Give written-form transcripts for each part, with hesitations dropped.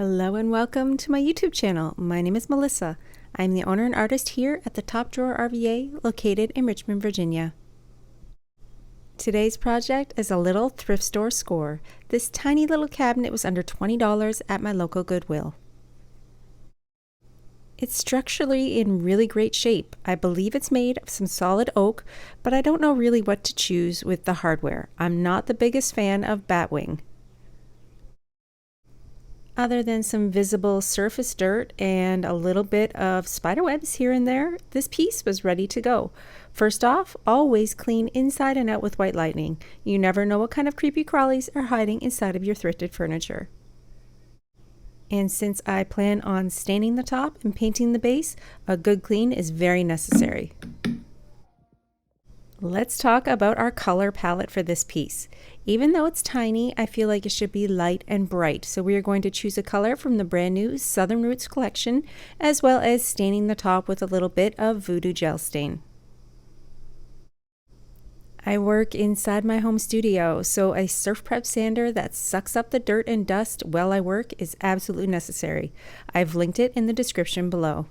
Hello and welcome to my YouTube channel. My name is Melissa. I'm the owner and artist here at the Top Drawer RVA located in Richmond, Virginia. Today's project is a little thrift store score. This tiny little cabinet was under $20 at my local Goodwill. It's structurally in really great shape. I believe it's made of some solid oak, but I don't know really what to choose with the hardware. I'm not the biggest fan of batwing. Other than some visible surface dirt and a little bit of spider webs here and there, this piece was ready to go. First off, always clean inside and out with white lightning. You never know what kind of creepy crawlies are hiding inside of your thrifted furniture. And since I plan on staining the top and painting the base, a good clean is very necessary. Let's talk about our color palette for this piece. Even though it's tiny, I feel like it should be light and bright. So we are going to choose a color from the brand new Southern Roots collection, as well as staining the top with a little bit of VooDoo gel stain. I work inside my home studio, so a surf prep sander that sucks up the dirt and dust while I work is absolutely necessary. I've linked it in the description below.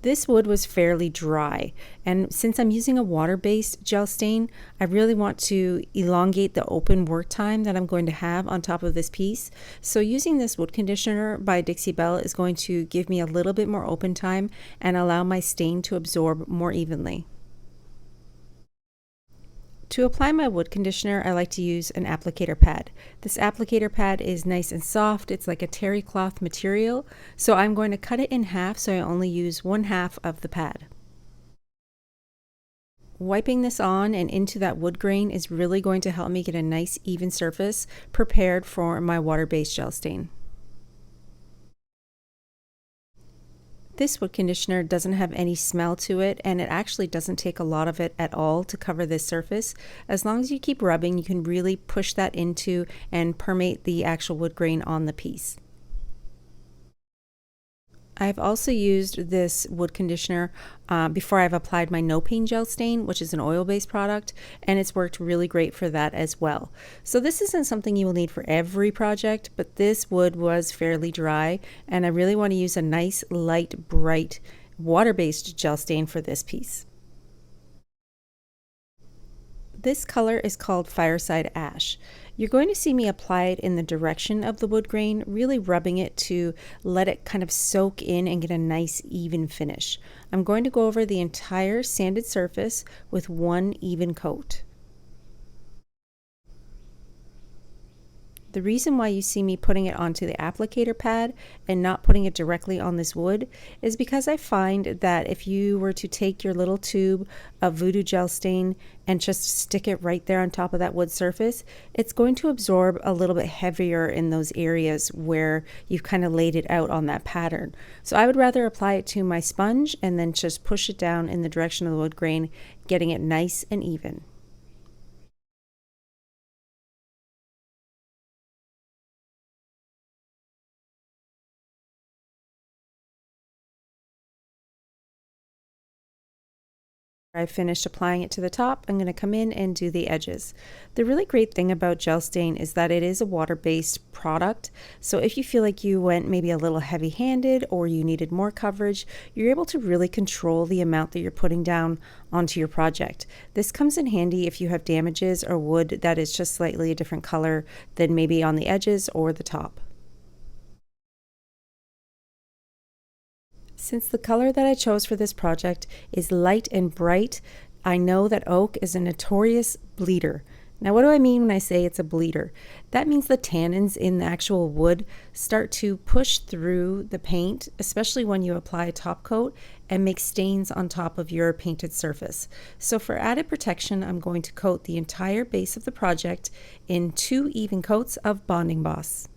This wood was fairly dry, and since I'm using a water-based gel stain, I really want to elongate the open work time that I'm going to have on top of this piece. So using this wood conditioner by Dixie Belle is going to give me a little bit more open time and allow my stain to absorb more evenly. To apply my wood conditioner, I like to use an applicator pad. This applicator pad is nice and soft. It's like a terry cloth material. So I'm going to cut it in half so I only use 1/2 of the pad. Wiping this on and into that wood grain is really going to help me get a nice even surface prepared for my water-based gel stain. This wood conditioner doesn't have any smell to it, and it actually doesn't take a lot of it at all to cover this surface. As long as you keep rubbing, you can really push that into and permeate the actual wood grain on the piece. I've also used this wood conditioner before I've applied my no pain gel stain, which is an oil-based product, and it's worked really great for that as well. So this isn't something you will need for every project, but this wood was fairly dry, and I really want to use a nice, light, bright, water-based gel stain for this piece. This color is called Fireside Ash. You're going to see me apply it in the direction of the wood grain, really rubbing it to let it kind of soak in and get a nice even finish. I'm going to go over the entire sanded surface with one even coat. The reason why you see me putting it onto the applicator pad and not putting it directly on this wood is because I find that if you were to take your little tube of VooDoo gel stain and just stick it right there on top of that wood surface, it's going to absorb a little bit heavier in those areas where you've kind of laid it out on that pattern. So I would rather apply it to my sponge and then just push it down in the direction of the wood grain, getting it nice and even. I finished applying it to the top, I'm going to come in and do the edges. The really great thing about gel stain is that it is a water-based product, so if you feel like you went maybe a little heavy-handed or you needed more coverage, you're able to really control the amount that you're putting down onto your project. This comes in handy if you have damages or wood that is just slightly a different color than maybe on the edges or the top. Since the color that I chose for this project is light and bright, I know that oak is a notorious bleeder. Now, what do I mean when I say it's a bleeder? That means the tannins in the actual wood start to push through the paint, especially when you apply a top coat, and make stains on top of your painted surface. So for added protection, I'm going to coat the entire base of the project in 2 even coats of Bonding Boss.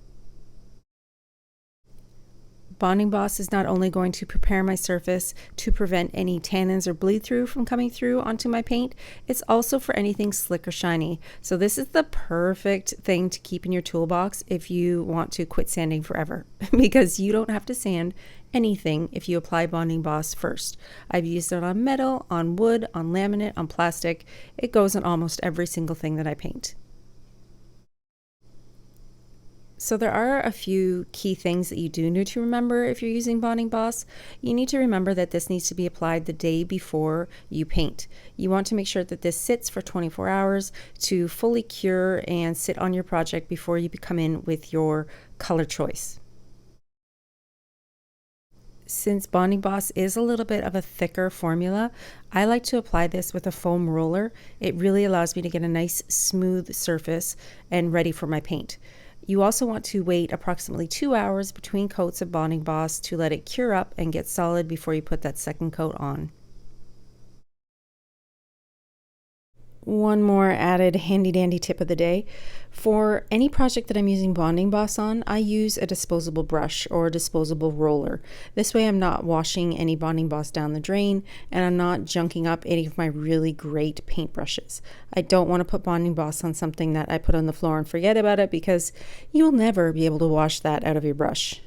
Bonding Boss is not only going to prepare my surface to prevent any tannins or bleed through from coming through onto my paint, it's also for anything slick or shiny. So this is the perfect thing to keep in your toolbox if you want to quit sanding forever, because you don't have to sand anything if you apply Bonding Boss first. I've used it on metal, on wood, on laminate, on plastic. It goes on almost every single thing that I paint. So there are a few key things that you do need to remember if you're using Bonding Boss. You need to remember that this needs to be applied the day before you paint. You want to make sure that this sits for 24 hours to fully cure and sit on your project before you come in with your color choice. Since Bonding Boss is a little bit of a thicker formula, I like to apply this with a foam roller. It really allows me to get a nice smooth surface and ready for my paint. You also want to wait approximately 2 hours between coats of Bonding Boss to let it cure up and get solid before you put that second coat on. One more added handy dandy tip of the day. For any project that I'm using Bonding Boss on, I use a disposable brush or a disposable roller. This way I'm not washing any Bonding Boss down the drain, and I'm not junking up any of my really great paint brushes. I don't want to put Bonding Boss on something that I put on the floor and forget about it, because you'll never be able to wash that out of your brush.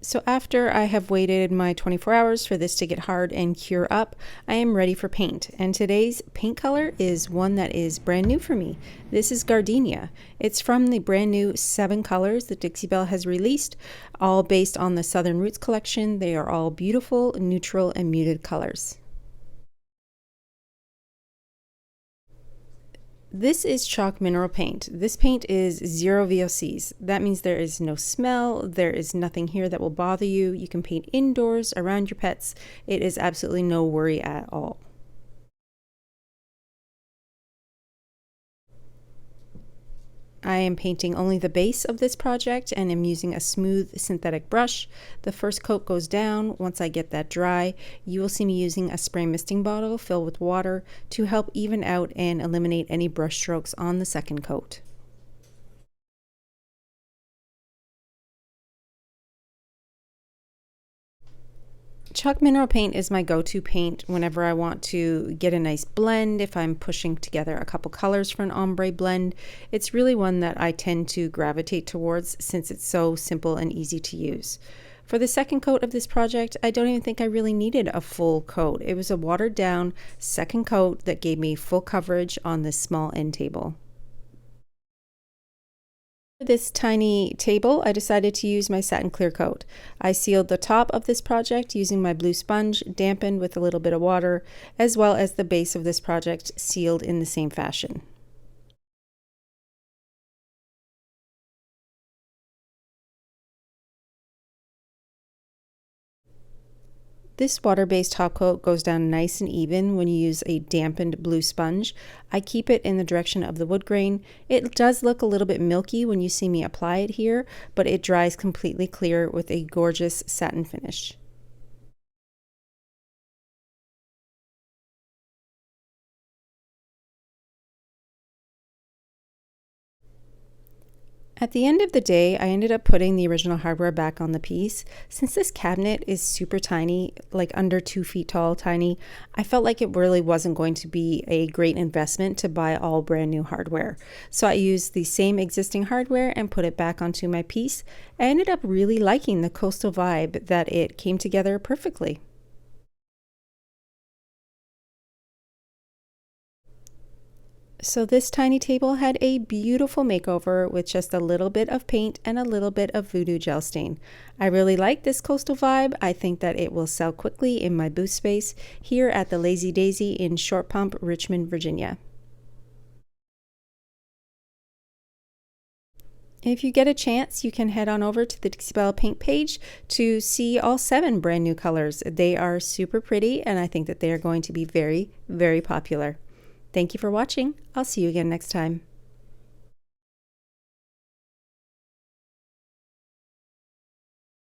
So after I have waited my 24 hours for this to get hard and cure up, I am ready for paint. And today's paint color is one that is brand new for me. This is Gardenia. It's from the brand new 7 colors that Dixie Belle has released, all based on the Southern Roots collection. They are all beautiful, neutral, and muted colors. This is chalk mineral paint. This paint is 0 VOCs. That means there is no smell, there is nothing here that will bother you. You can paint indoors, around your pets. It is absolutely no worry at all. I am painting only the base of this project and am using a smooth synthetic brush. The first coat goes down. Once I get that dry, you will see me using a spray misting bottle filled with water to help even out and eliminate any brush strokes on the second coat. Chalk mineral paint is my go-to paint whenever I want to get a nice blend. If I'm pushing together a couple colors for an ombre blend, it's really one that I tend to gravitate towards since it's so simple and easy to use. For the second coat of this project, I don't even think I really needed a full coat. It was a watered down second coat that gave me full coverage on this small end table. For this tiny table, I decided to use my satin clear coat. I sealed the top of this project using my blue sponge, dampened with a little bit of water, as well as the base of this project sealed in the same fashion. This water-based top coat goes down nice and even when you use a dampened blue sponge. I keep it in the direction of the wood grain. It does look a little bit milky when you see me apply it here, but it dries completely clear with a gorgeous satin finish. At the end of the day, I ended up putting the original hardware back on the piece. Since this cabinet is super tiny, like under 2 feet tall, tiny, I felt like it really wasn't going to be a great investment to buy all brand new hardware. So I used the same existing hardware and put it back onto my piece. I ended up really liking the coastal vibe, that it came together perfectly. So this tiny table had a beautiful makeover with just a little bit of paint and a little bit of VooDoo gel stain. I really like this coastal vibe. I think that it will sell quickly in my booth space here at the Lazy Daisy in Short Pump, Richmond, Virginia. If you get a chance, you can head on over to the Dixie Belle Paint page to see all 7 brand new colors. They are super pretty, and I think that they are going to be very, very popular. Thank you for watching. I'll see you again next time.